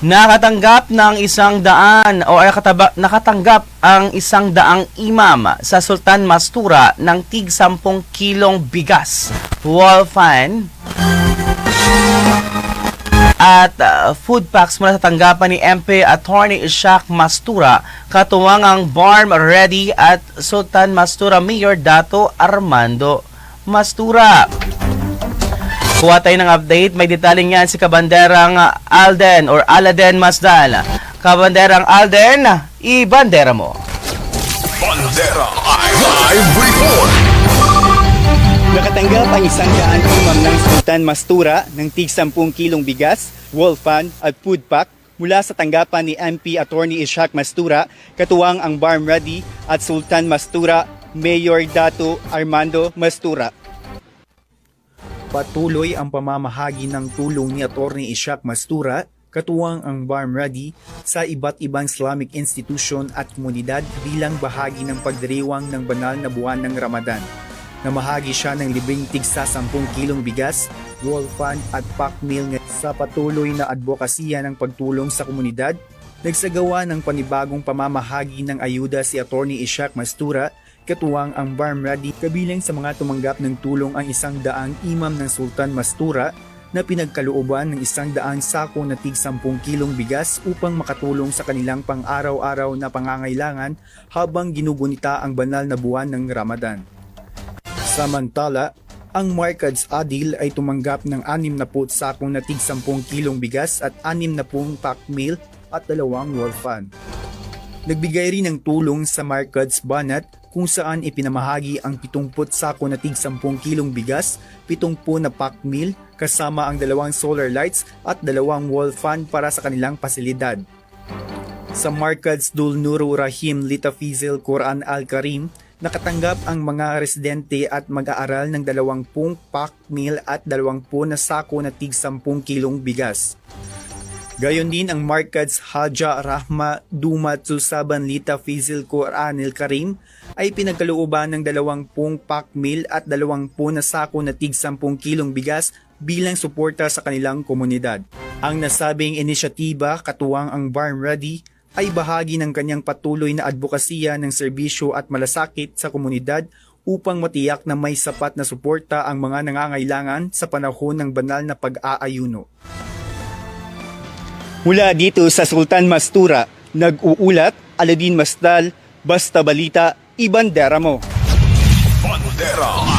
Nakatanggap ng 100 o nakatanggap ang 100 imam sa Sultan Mastura ng tig 10 kilong bigas, wall fan at food packs mula sa tanggapan ni MP Attorney Ishak Mastura, katuwang ang Barm Ready at Sultan Mastura Mayor Dato Armando Mastura. Kuha tayo ng update. May detalye yan si Kabanderang Alden or Aladen Masdal. Kabanderang Alden, ibandera mo. Bandera Live Report. Nakatanggap ang 100 imam ng Sultan Mastura ng tig 10 kilong bigas, wall fan at food pack mula sa tanggapan ni MP Attorney Ishak Mastura, katuwang ang Barm Ready at Sultan Mastura Mayor Dato Armando Mastura. Patuloy ang pamamahagi ng tulong ni Attorney Ishak Mastura, katuwang ang Barm Ready sa iba't ibang Islamic institution at komunidad bilang bahagi ng pagdiriwang ng banal na buwan ng Ramadan. Namahagi siya ng libreng tigsa 10 kilong bigas, wall fan at pack meal sa patuloy na advokasya ng pagtulong sa komunidad. Nagsagawa ng panibagong pamamahagi ng ayuda si Attorney Ishak Mastura, katuwang ang Barm Ready, kabilang sa mga tumanggap ng tulong ang 100 imam ng Sultan Mastura na pinagkalooban ng 100 sako na tig 10 kilong bigas upang makatulong sa kanilang pang-araw-araw na pangangailangan habang ginugunita ang banal na buwan ng Ramadan. Samantala, ang Markads Adil ay tumanggap ng 60 sakong na tig 10 kilong bigas at 60 pack meal at 2 wall fan. Nagbigay rin ng tulong sa Markads Banat kung saan ipinamahagi ang 70 sako na tig 10 kilong bigas, 70 na pack meal kasama ang 2 solar lights at 2 wall fan para sa kanilang pasilidad. Sa Markads Dul Nuru Rahim Litafizil Quran Al-Karim, nakatanggap ang mga residente at mag-aaral ng 20 pack meal at 20 na sako na tig 10 kilong bigas. Gayon din ang Markads Haja Rahma Dumat Susaban Lita Fizil Quran Al-Karim ay pinagkalooban ng 20 pack meal at 20 na sako na tig 10 kilong bigas bilang suporta sa kanilang komunidad. Ang nasabing inisyatiba, katuwang ang Barm Ready, ay bahagi ng kanyang patuloy na advokasya ng serbisyo at malasakit sa komunidad upang matiyak na may sapat na suporta ang mga nangangailangan sa panahon ng banal na pag-aayuno. Mula dito sa Sultan Mastura, nag-uulat Aladin Masdal, Basta Balita, ibandera mo. Bandera